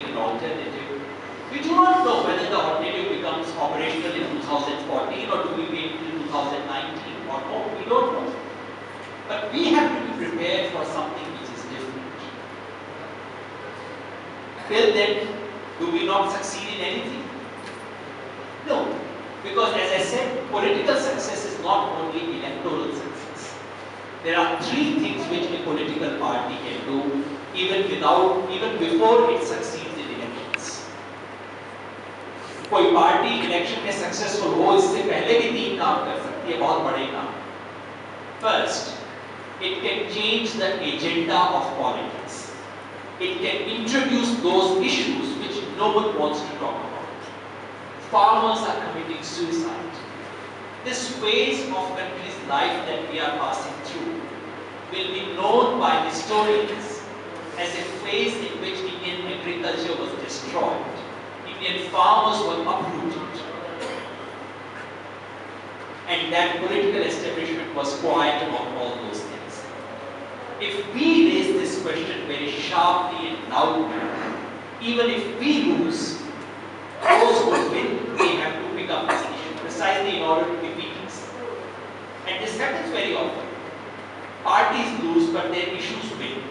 an alternative. We do not know whether the alternative becomes operational in 2014 or do we wait till 2019 or no, we don't know. But we have to be prepared for something which is different. Till then, do we not succeed in anything? No, because as I said, political success is not only electoral success. There are three things which a political party can do even before it succeeds in elections. कोई party election में successful हो इससे पहले भी तीन काम कर सकती है, बहुत बड़े काम. First, it can change the agenda of politics. It can introduce those issues which no one wants to talk about. Farmers are committing suicide. This phase of country's life that we are passing through will be known by historians as a phase in which Indian agriculture was destroyed. Indian farmers were uprooted. And that political establishment was quiet about all those things. If we raise this question very sharply and loudly, even if we lose, those who win, we have to pick up this issue precisely in order to defeat us. And this happens very often. Parties lose, but their issues win.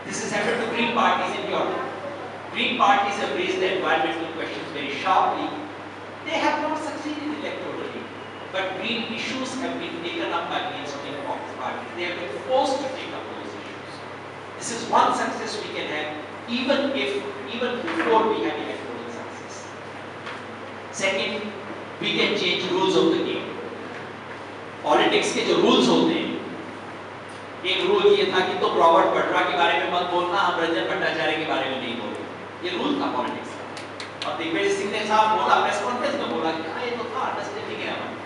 This has happened to Green parties in Europe. Green parties have raised the environmental questions very sharply. They have not succeeded electorally, but green issues have been taken up by mainstream parties. They have been forced to take up those issues. This is one success we can have, even before we have electoral success. Second, we can change rules of the game. Politics के जो rules होते हैं, एक rule ये था कि तो Robert Vadra के बारे में मत बोलना, हम रंजन भट्टाचार्य के बारे में नहीं बोलते. ये रूल था पॉलिटिक्स का. और दिग्विजय सिंह ने साहब बोला, प्रेस कॉन्फ्रेंस में बोला कि हाँ ये तो था, अंडरस्टैंडिंग है हमारा.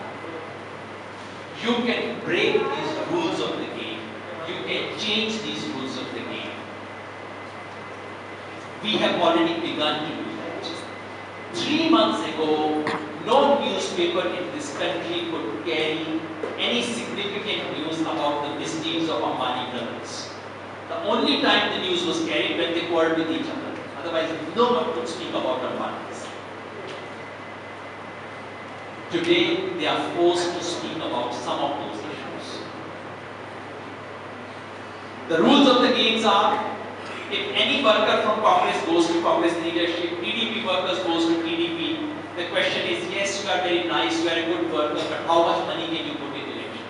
You can break these rules of the game. You can change these rules of the game. We have already begun to do that. 3 months ago, no newspaper in this country could carry any significant news about the misdeeds of Aam Aadmi brothers. The only time the news was carried when they quarreled with each other. Otherwise, no one could speak about Aam Aadmi. Today, they are forced to speak about some of those issues. The rules of the games are, if any worker from Congress goes to Congress leadership, TDP workers goes to TDP, the question is, yes, you are very nice, you are a good worker, but how much money can you put in election?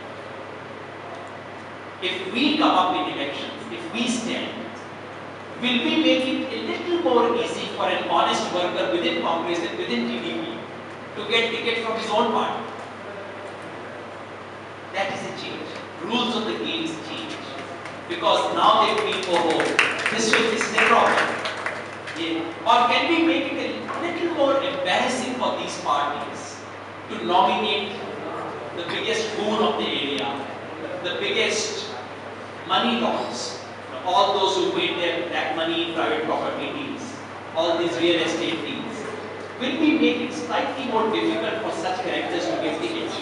If we come up in elections, if we stand, will we make it a little more easy for an honest worker within Congress and within TDP to get ticket from his own party? That is a change. Rules of the games change. Because now they feel, oh, this is a problem. Yeah. Or can we make it a little more embarrassing for these parties to nominate the biggest goon of the area, the biggest money lords, all those who made their black money in private property deals, all these real estate deals? Will we make it slightly more difficult for such characters to get tickets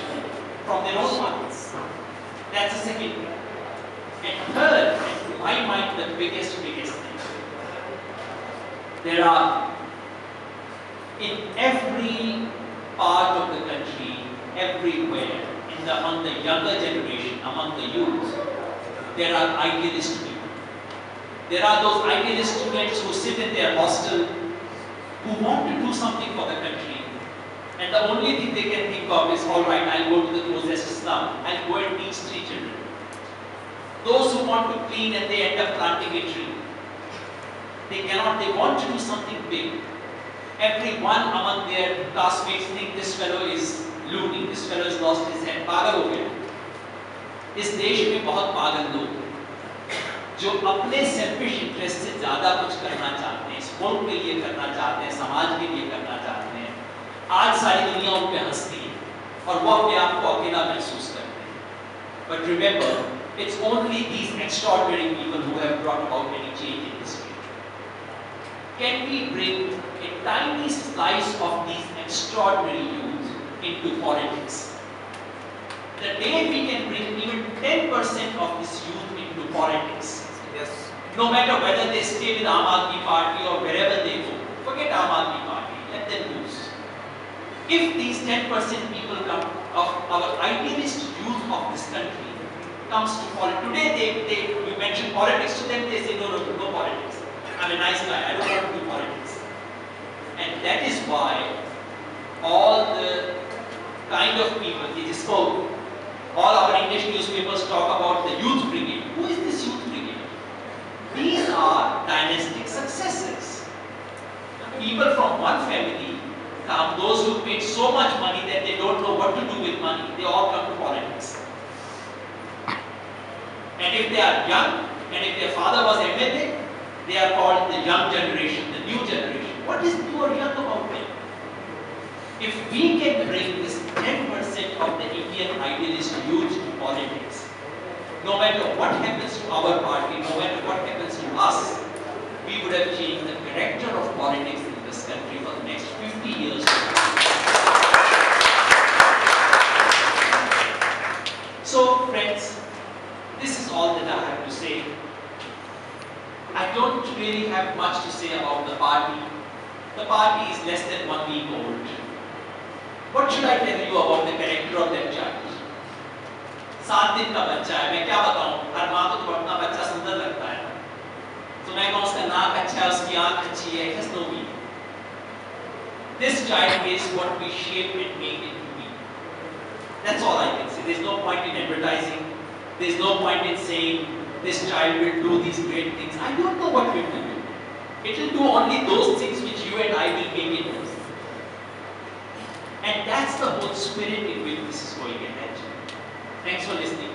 from their own parties? That's the second thing. And third, to my mind, the biggest thing. There are, in every part of the country, everywhere, among the younger generation, among the youth, there are idealist people. There are those idealist students who sit in their hostel, who want to do something for the country, and the only thing they can think of is, all right, I'll go to the closest slum, I'll go and teach 3 children. Those who want to clean and they end up planting a tree. They want to do something big. Everyone among their classmates think this fellow is looting, this fellow has lost his head, पागल हो गया. इस देश में बहुत पागल लोग हैं जो अपने सेल्फिश इंटरेस्ट से ज्यादा कुछ करना चाहते हैं, इस मुल्क के लिए करना चाहते हैं, समाज के लिए करना चाहते हैं. आज सारी दुनिया उन पे हंसती है और वो अपने आप को अकेला महसूस करते हैं. But remember, it's only these extraordinary people who have brought about any change in history. Can we bring a tiny slice of these extraordinary youth into politics? The day we can bring even 10% of this youth into politics, yes, No matter whether they stay with Aam Aadmi Party or wherever they go. Forget Aam Aadmi Party, let them lose. If these 10% people come, of our idealist youth of this country comes to politics, today you mention politics to them, they say no politics. I'm a nice guy, I don't want to do politics. And that is why all the kind of people, it is called, all our English newspapers talk about the youth brigade. Who is this youth brigade? These are dynastic successors. People from one family come, those who made so much money that they don't know what to do with money, they all come to politics. And if they are young, and if their father was MLA, they are called the young generation, the new generation. What is new or young about them? If we can bring this 10% of the Indian idealist youth to politics, no matter what happens to our party, no matter what happens to us, we would have changed the character of politics in this country for the next 50 years. So, friends, this is all that I have to say. I don't really have much to say about the party. The party is less than 1 week old. What should I tell you about the character of that child? 7 दिन का बच्चा है, मैं क्या बताऊं? हर माँ को तो अपना बच्चा सुंदर लगता है, तो मैं कहूँ उसका नाक अच्छा है, उसकी आँख अच्छी है, just know me. This child is what we shape and make it to be. That's all I can say. There's no point in advertising. There's no point in saying this child will do these great things. I don't know what it will do. It will do only those things which you and I will make it do. And that's the whole spirit in which this is going ahead. Thanks for listening.